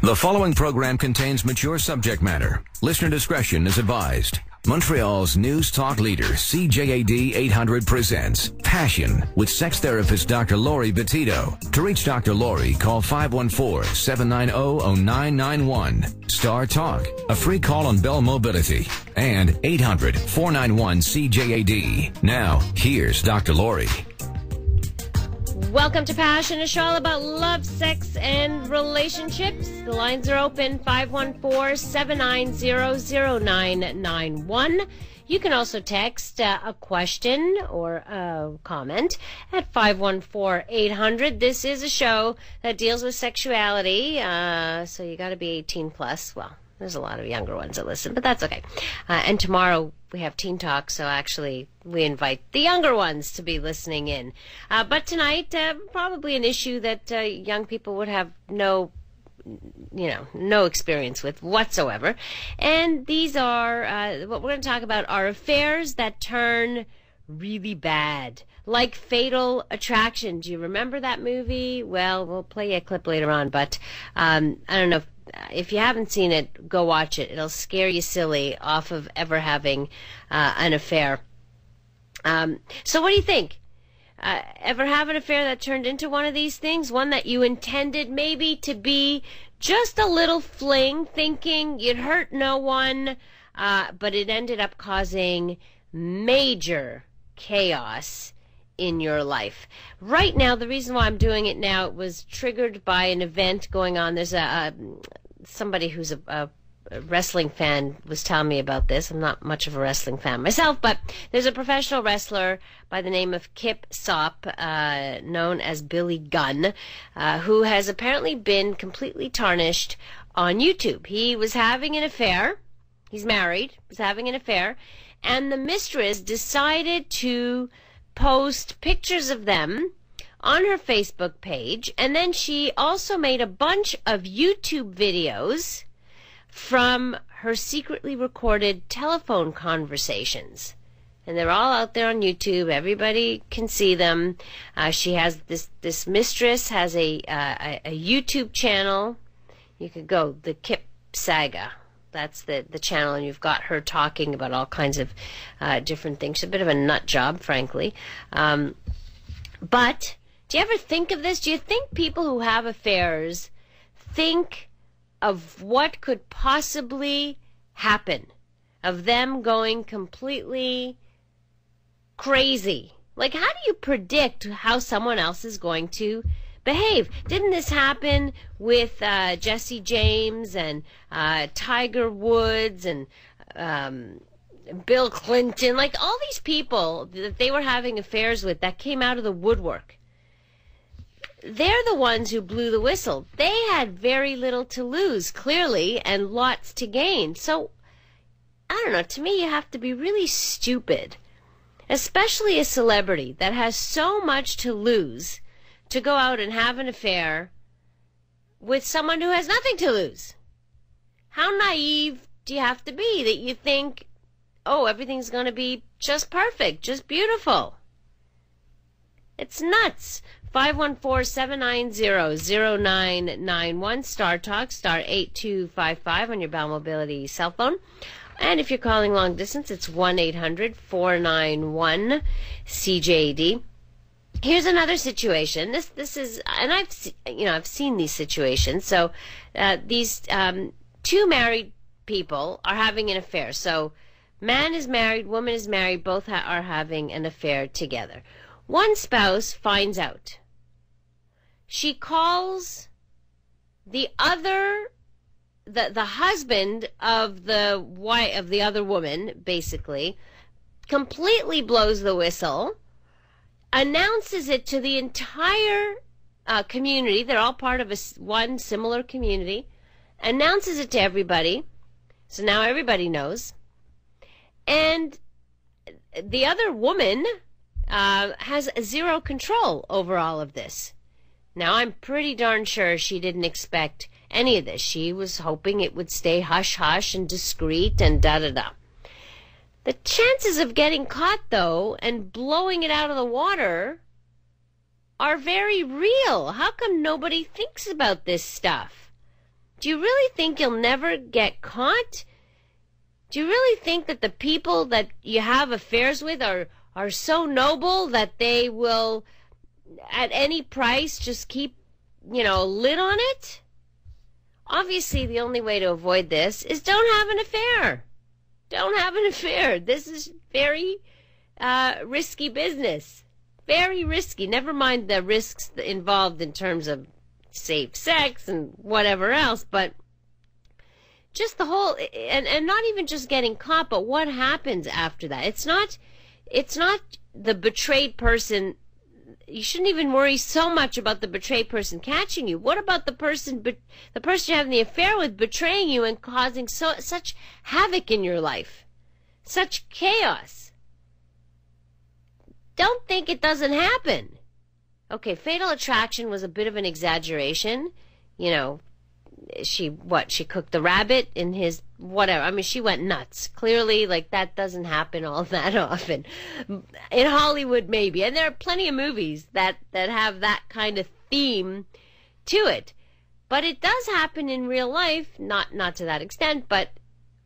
The following program contains mature subject matter. Listener discretion is advised. Montreal's news talk leader, CJAD 800 presents Passion with sex therapist Dr. Laurie Bettito. To reach Dr. Laurie, call 514-790-0991. Star Talk, a free call on Bell Mobility, and 800-491-CJAD. Now, here's Dr. Laurie. Welcome to Passion, a show all about love, sex, and relationships. The lines are open, 514-790-0991. You can also text a question or a comment at 514-800. This is a show that deals with sexuality, so you got to be 18 plus. Well, there's a lot of younger ones that listen, but that's okay. And tomorrow we have Teen Talk, so actually we invite the younger ones to be listening in. But tonight, probably an issue that young people would have no experience with whatsoever. And these are, what we're going to talk about are affairs that turn really bad. Like Fatal Attraction. Do you remember that movie? Well, we'll play you a clip later on, but I don't know if you haven't seen it, go watch it. It'll scare you silly off of ever having an affair. So what do you think? Ever have an affair that turned into one of these things? One that you intended maybe to be just a little fling, thinking you'd hurt no one, but it ended up causing major chaos in your life. Right now, the reason why I'm doing it now, it was triggered by an event going on. There's somebody who's a wrestling fan was telling me about this. I'm not much of a wrestling fan myself, but there's a professional wrestler by the name of kipsaga, known as Billy Gunn, who has apparently been completely tarnished on YouTube. He was having an affair. He's married, was having an affair, and the mistress decided to post pictures of them on her Facebook page, and then she also made a bunch of YouTube videos from her secretly recorded telephone conversations. And they're all out there on YouTube. Everybody can see them. She has this mistress has a YouTube channel. You could go, the kipsaga. That's the channel, and you've got her talking about all kinds of different things. She's a bit of a nut job, frankly. But do you ever think of this? Do you think people who have affairs think of what could possibly happen, of them going completely crazy? Like, how do you predict how someone else is going to behave? Didn't this happen with Jesse James and Tiger Woods and Bill Clinton? Like, all these people that they were having affairs with that came out of the woodwork. They're the ones who blew the whistle. They had very little to lose, clearly, and lots to gain. So, I don't know, to me you have to be really stupid, especially a celebrity that has so much to lose, to go out and have an affair with someone who has nothing to lose. How naive do you have to be that you think, oh, everything's going to be just perfect, just beautiful? It's nuts. 514-790-0991, Star Talk, star 8255 on your Bell Mobility cell phone. And if you're calling long distance, it's 1-800-491-CJD. Here's another situation. This is, and I've seen these situations. So these two married people are having an affair. So man is married, woman is married, both are having an affair together. One spouse finds out. She calls the other, the husband of the other woman, basically, completely blows the whistle, announces it to the entire community. They're all part of one similar community. Announces it to everybody. So now everybody knows. And the other woman has zero control over all of this. Now, I'm pretty darn sure she didn't expect any of this. She was hoping it would stay hush-hush and discreet and da-da-da. The chances of getting caught, though, and blowing it out of the water are very real. How come nobody thinks about this stuff? Do you really think you'll never get caught? Do you really think that the people that you have affairs with are so noble that they will, at any price, just keep, a lid on it? Obviously, the only way to avoid this is don't have an affair. Don't have an affair. This is very risky business. Very risky. Never mind the risks involved in terms of safe sex and whatever else, but just the whole, and not even just getting caught, but what happens after that. It's not the betrayed person. You shouldn't even worry so much about the betrayed person catching you. What about the person you're having the affair with betraying you and causing such havoc in your life, such chaos? Don't think it doesn't happen. Okay, fatal attraction was a bit of an exaggeration. She cooked the rabbit in his whatever. I mean, she went nuts. Clearly, that doesn't happen all that often. In Hollywood, maybe. And there are plenty of movies that have that kind of theme to it. But it does happen in real life, not to that extent, but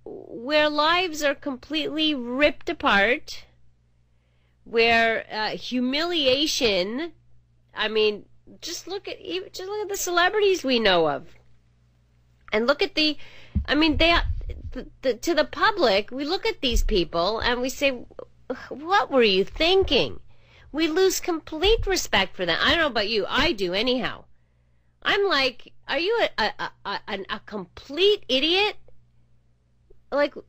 where lives are completely ripped apart, where humiliation, I mean, just look at the celebrities we know of. And look at to the public, we look at these people and we say, what were you thinking? We lose complete respect for them. I don't know about you. I do anyhow. I'm like, are you a complete idiot?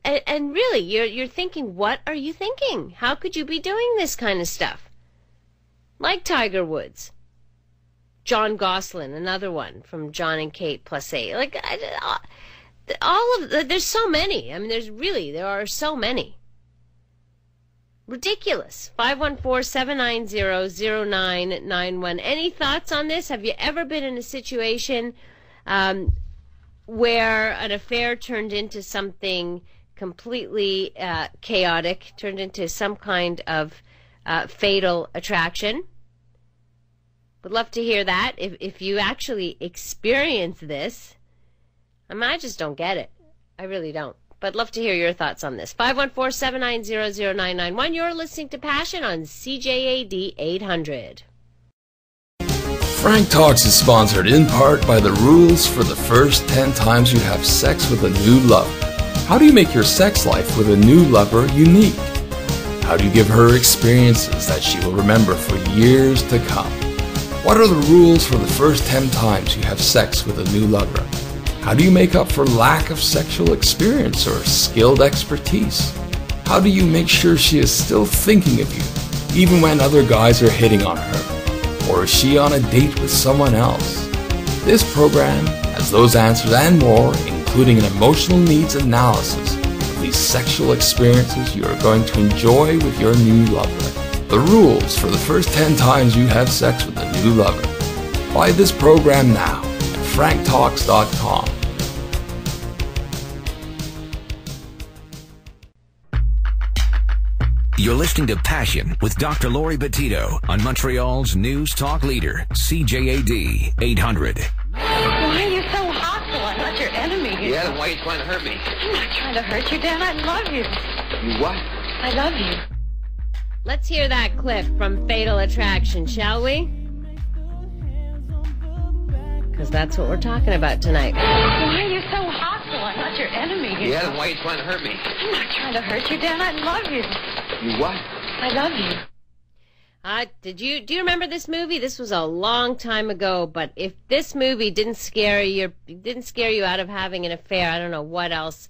And really, you're thinking, what are you thinking? How could you be doing this kind of stuff? Like Tiger Woods. John Gosselin, another one from John and Kate plus 8. There's so many. I mean, there are so many. Ridiculous. 514-790-0991. Any thoughts on this? Have you ever been in a situation where an affair turned into something completely chaotic, turned into some kind of fatal attraction? Would love to hear that. If you actually experience this, I just don't get it. I really don't. But love to hear your thoughts on this. 514-790-0991. You're listening to Passion on CJAD 800. Frank Talks is sponsored in part by the rules for the first 10 times you have sex with a new lover. How do you make your sex life with a new lover unique? How do you give her experiences that she will remember for years to come? What are the rules for the first 10 times you have sex with a new lover? How do you make up for lack of sexual experience or skilled expertise? How do you make sure she is still thinking of you, even when other guys are hitting on her? Or is she on a date with someone else? This program has those answers and more, including an emotional needs analysis of these sexual experiences you are going to enjoy with your new lover. The rules for the first 10 times you have sex with a new lover. Buy this program now at franktalks.com. You're listening to Passion with Dr. Laurie Bettito on Montreal's News Talk Leader, CJAD 800. Why are you so hostile? I'm not your enemy. Yeah, then why are you trying to hurt me? I'm not trying to hurt you, Dan. I love you. You what? I love you. Let's hear that clip from Fatal Attraction, shall we? Because that's what we're talking about tonight. Why are you so hostile? I'm not your enemy. Yeah, then why are you trying to hurt me? I'm not trying to hurt you, Dan. I love you. You what? I love you. Do you remember this movie? This was a long time ago, but if this movie didn't scare you out of having an affair, I don't know what else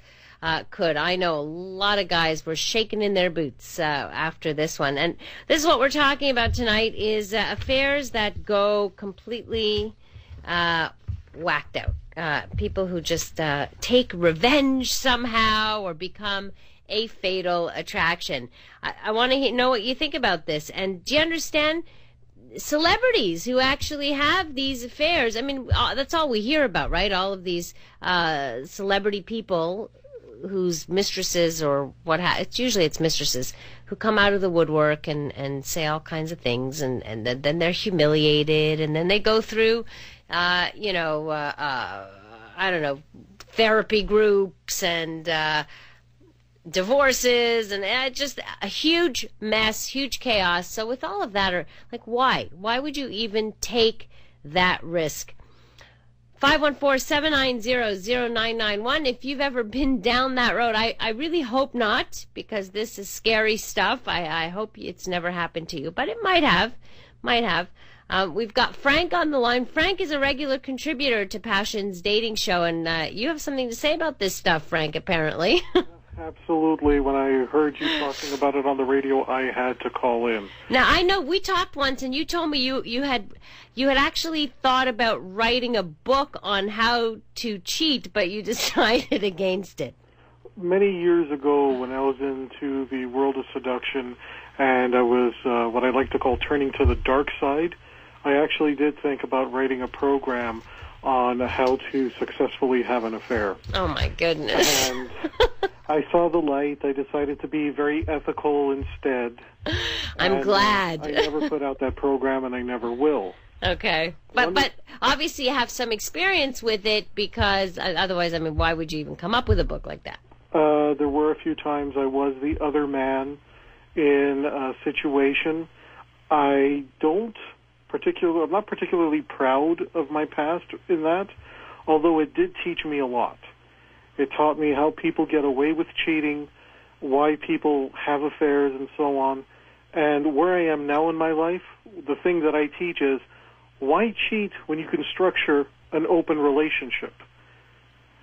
could. I know a lot of guys were shaking in their boots after this one. And this is what we're talking about tonight, is affairs that go completely whacked out. People who just take revenge somehow or become a fatal attraction. I want to know what you think about this. And do you understand celebrities who actually have these affairs? I mean, that's all we hear about, right? All of these celebrity people whose mistresses or it's mistresses who come out of the woodwork and say all kinds of things, and then they're humiliated, and then they go through I don't know, therapy groups and divorces and just a huge mess, huge chaos. So with all of that, why? Why would you even take that risk? 514-790-0991. If you've ever been down that road, I really hope not, because this is scary stuff. I hope it's never happened to you, but it might have. We've got Frank on the line. Frank is a regular contributor to Passion's dating show, and you have something to say about this stuff, Frank, apparently. Absolutely. When I heard you talking about it on the radio, I had to call in. Now, I know we talked once, and you told me you had actually thought about writing a book on how to cheat, but you decided against it. Many years ago, when I was into the world of seduction, and I was what I like to call turning to the dark side, I actually did think about writing a program on how to successfully have an affair. Oh, my goodness. And I saw the light. I decided to be very ethical instead. I'm glad. I never put out that program, and I never will. Okay. But obviously you have some experience with it, because otherwise, I mean, why would you even come up with a book like that? There were a few times I was the other man in a situation. I'm not particularly proud of my past in that, although it did teach me a lot. It taught me how people get away with cheating, why people have affairs, and so on. And where I am now in my life, the thing that I teach is, why cheat when you can structure an open relationship?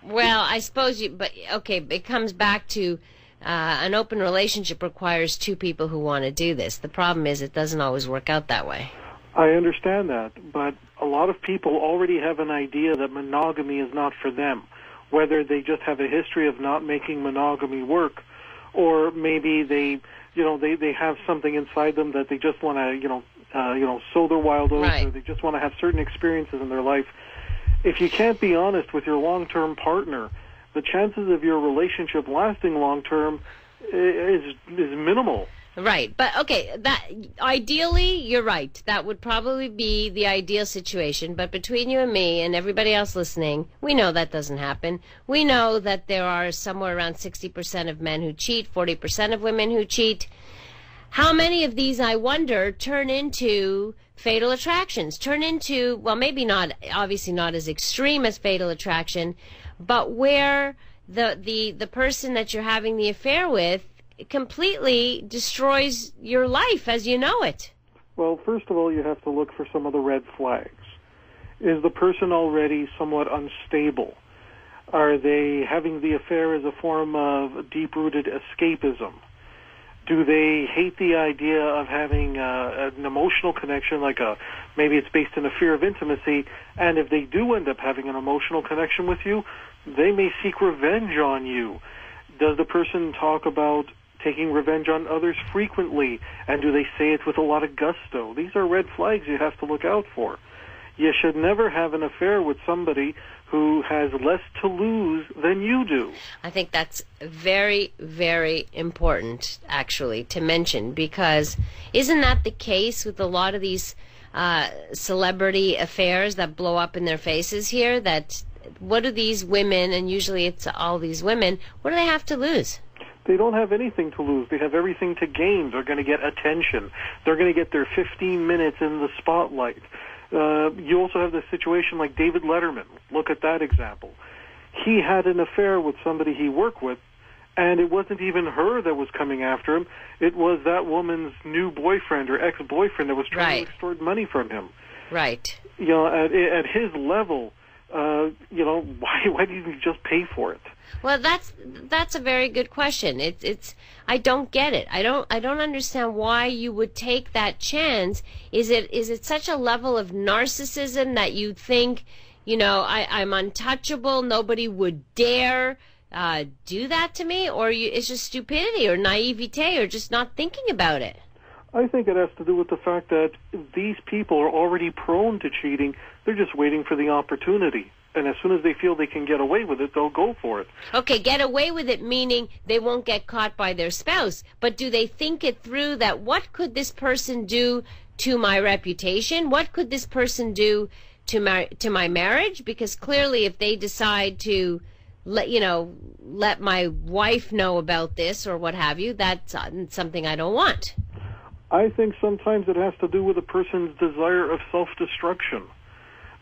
Well, I suppose it comes back to an open relationship requires two people who want to do this. The problem is it doesn't always work out that way. I understand that, but a lot of people already have an idea that monogamy is not for them, whether they just have a history of not making monogamy work, or maybe they have something inside them that they just want to, sow their wild oats, right, or they just want to have certain experiences in their life. If you can't be honest with your long-term partner, the chances of your relationship lasting long-term is minimal. Right. But, okay, that ideally, you're right. That would probably be the ideal situation. But between you and me and everybody else listening, we know that doesn't happen. We know that there are somewhere around 60% of men who cheat, 40% of women who cheat. How many of these, I wonder, turn into fatal attractions? Turn into, well, maybe not, obviously not as extreme as fatal attraction, but where the person that you're having the affair with completely destroys your life as you know it. Well, first of all, you have to look for some of the red flags. Is the person already somewhat unstable? Are they having the affair as a form of deep-rooted escapism? Do they hate the idea of having an emotional connection, maybe it's based in a fear of intimacy, and if they do end up having an emotional connection with you, they may seek revenge on you. Does the person talk about taking revenge on others frequently, and do they say it with a lot of gusto? These are red flags you have to look out for. You should never have an affair with somebody who has less to lose than you do. I think that's very, very important, actually, to mention, because isn't that the case with a lot of these celebrity affairs that blow up in their faces here? That what do these women, and usually it's all these women, what do they have to lose? They don't have anything to lose. They have everything to gain. They're going to get attention. They're going to get their 15 minutes in the spotlight. You also have the situation like David Letterman. Look at that example. He had an affair with somebody he worked with, and it wasn't even her that was coming after him. It was that woman's new boyfriend or ex-boyfriend that was trying to extort money from him. Right. At his level, why didn't you just pay for it? Well, that's a very good question. It's I don't get it. I don't understand why you would take that chance. Is it such a level of narcissism that you think, I'm untouchable, nobody would dare do that to me, or it's just stupidity or naivete or just not thinking about it? I think it has to do with the fact that these people are already prone to cheating. They're just waiting for the opportunity. And as soon as they feel they can get away with it, they'll go for it. Okay, get away with it, meaning they won't get caught by their spouse. But do they think it through that what could this person do to my reputation? What could this person do to my marriage? Because clearly, if they decide to let my wife know about this or what have you, that's something I don't want. I think sometimes it has to do with a person's desire of self-destruction.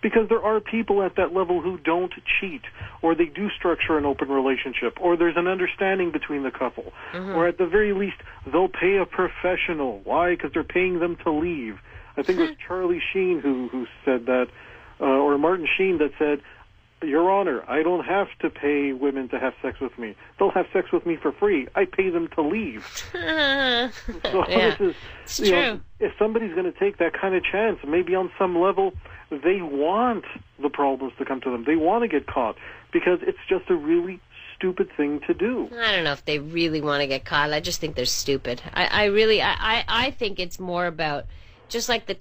Because there are people at that level who don't cheat, or they do structure an open relationship, or there's an understanding between the couple, or at the very least, they'll pay a professional. Why? Because they're paying them to leave. I think it was Charlie Sheen who said that, or Martin Sheen that said, Your Honor, I don't have to pay women to have sex with me. They'll have sex with me for free. I pay them to leave. So yeah, it's true. If somebody's going to take that kind of chance, maybe on some level they want the problems to come to them. They want to get caught because it's just a really stupid thing to do. I don't know if they really want to get caught. I just think they're stupid. I think it's more about just like the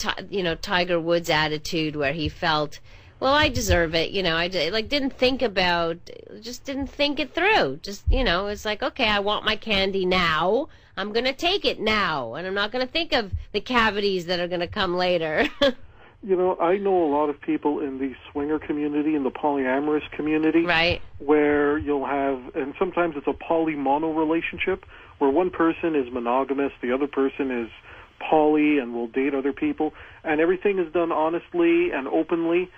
Tiger Woods attitude where he felt, well, I deserve it. I didn't think it through. Just, it's like, okay, I want my candy now. I'm going to take it now. And I'm not going to think of the cavities that are going to come later. I know a lot of people in the swinger community, in the polyamorous community, right, where you'll have, and sometimes it's a poly-mono relationship, where one person is monogamous, the other person is poly and will date other people, and everything is done honestly and openly,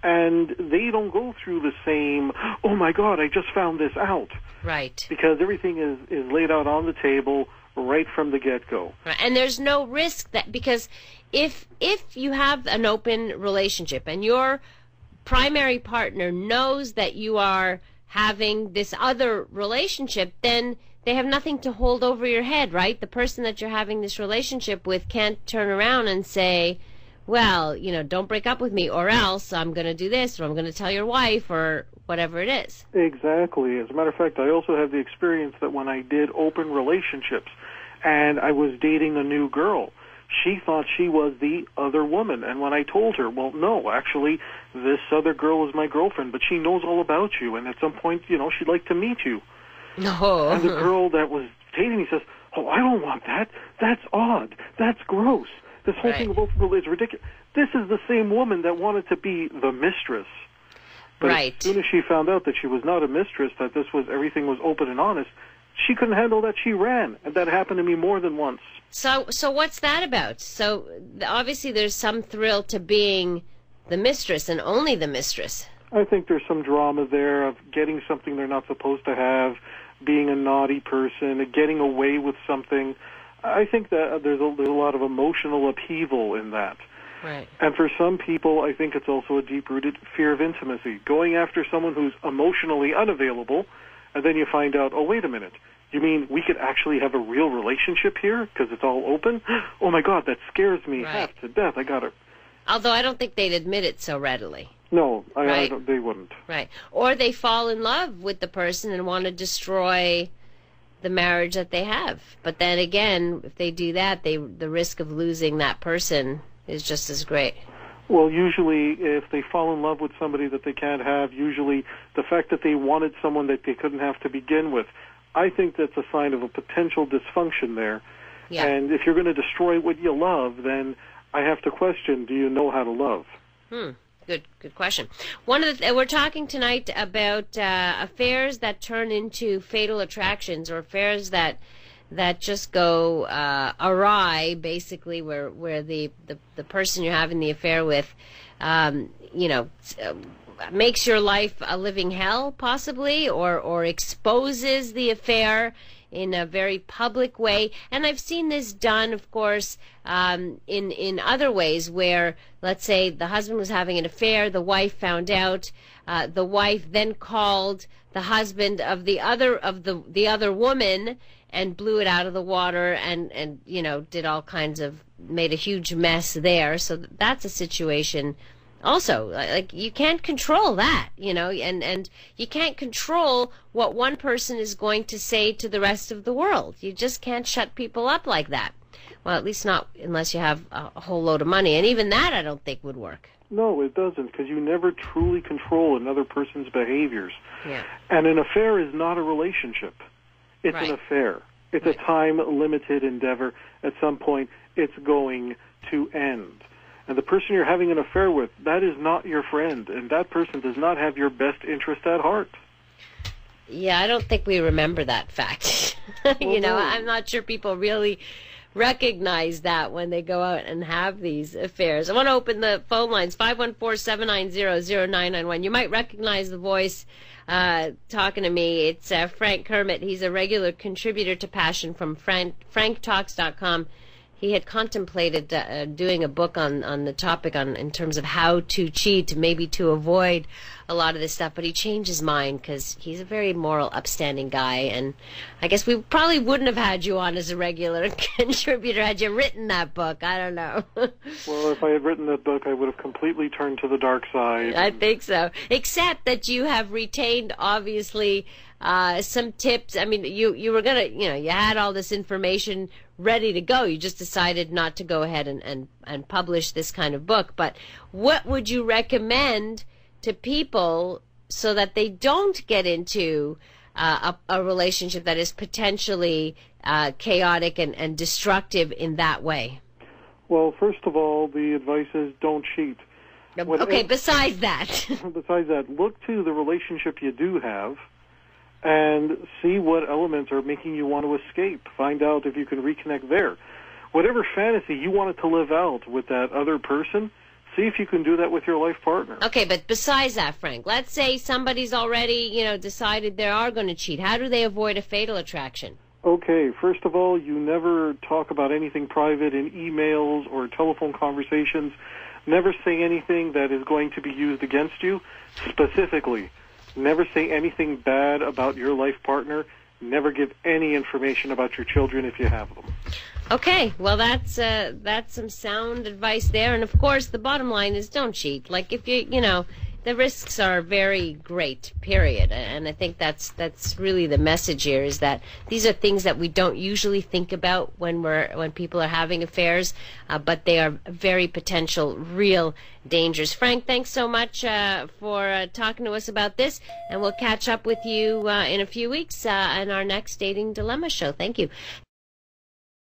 and they don't go through the same, oh my God, I just found this out. Right. Because everything is laid out on the table right from the get-go. Right. And there's no risk that, because if you have an open relationship and your primary partner knows that you are having this other relationship, then they have nothing to hold over your head, right? The person that you're having this relationship with can't turn around and say, well, don't break up with me or else I'm going to do this or I'm going to tell your wife or whatever it is. Exactly. As a matter of fact, I also have the experience that when I did open relationships and I was dating a new girl, she thought she was the other woman. And when I told her, well, no, actually, this other girl is my girlfriend, but she knows all about you. And at some point, she'd like to meet you. No. And the girl that was dating me says, oh, I don't want that. That's odd. That's gross. This whole thing of open relationship is ridiculous. This is the same woman that wanted to be the mistress. But as soon as she found out that she was not a mistress, that everything was open and honest, she couldn't handle that. She ran. And that happened to me more than once. So what's that about? So obviously there's some thrill to being the mistress and only the mistress. I think there's some drama there of getting something they're not supposed to have, being a naughty person, getting away with something. I think that there's a lot of emotional upheaval in that. Right. And for some people, I think it's also a deep-rooted fear of intimacy. Going after someone who's emotionally unavailable, and then you find out, oh, wait a minute, you mean we could actually have a real relationship here because it's all open? Oh, my God, that scares me half to death. I got to... Although I don't think they'd admit it so readily. No, I don't, they wouldn't. Right. Or they fall in love with the person and want to destroy the marriage that they have. But then again, if they do that, the risk of losing that person is just as great. Well, usually if they fall in love with somebody that they can't have, usually the fact that they wanted someone that they couldn't have to begin with, I think that's a sign of a potential dysfunction there. Yeah. And if you're going to destroy what you love, then I have to question, do you know how to love? Good question. We're talking tonight about affairs that turn into fatal attractions, or affairs that just go awry, basically, where the person you're having the affair with, makes your life a living hell, possibly, or exposes the affair in a very public way. And I've seen this done, of course, in other ways, where, let's say, the husband was having an affair, the wife found out, the wife then called the husband of the other woman and blew it out of the water, and did all kinds of, made a huge mess there. So that's a situation. Also, like, you can't control that, and you can't control what one person is going to say to the rest of the world. You just can't shut people up like that. Well, at least not unless you have a whole load of money, and even that I don't think would work. No, it doesn't, because you never truly control another person's behaviors. Yeah. And an affair is not a relationship. It's an affair. It's a time-limited endeavor. At some point, it's going to end. And the person you're having an affair with, that is not your friend, and that person does not have your best interest at heart. Yeah, I don't think we remember that fact. I'm not sure people really recognize that when they go out and have these affairs. I want to open the phone lines, 514-790-0991. You might recognize the voice talking to me. It's Frank Kermit. He's a regular contributor to Passion from franktalks.com. He had contemplated doing a book on the topic in terms of how to cheat, maybe to avoid a lot of this stuff, but he changed his mind because he's a very moral, upstanding guy, and I guess we probably wouldn't have had you on as a regular contributor had you written that book. I don't know. Well, if I had written that book, I would have completely turned to the dark side. I think so, except that you have retained, obviously, some tips. I mean, you were going to, you had all this information ready to go. You just decided not to go ahead and publish this kind of book. But what would you recommend to people so that they don't get into a relationship that is potentially chaotic and destructive in that way? Well, first of all, the advice is don't cheat. Okay, besides that. Besides that, look to the relationship you do have and see what elements are making you want to escape. Find out if you can reconnect there. Whatever fantasy you wanted to live out with that other person, see if you can do that with your life partner. Okay, but besides that, Frank, let's say somebody's already, decided they are going to cheat. How do they avoid a fatal attraction? Okay, first of all, you never talk about anything private in emails or telephone conversations. Never say anything that is going to be used against you. Specifically, never say anything bad about your life partner. Never give any information about your children if you have them. Okay, well, that's some sound advice there. And, of course, the bottom line is don't cheat. Like, if the risks are very great, period. And I think that's really the message here, is that these are things that we don't usually think about when people are having affairs, but they are very potential, real dangers. Frank, thanks so much for talking to us about this, and we'll catch up with you in a few weeks in our next Dating Dilemma show. Thank you.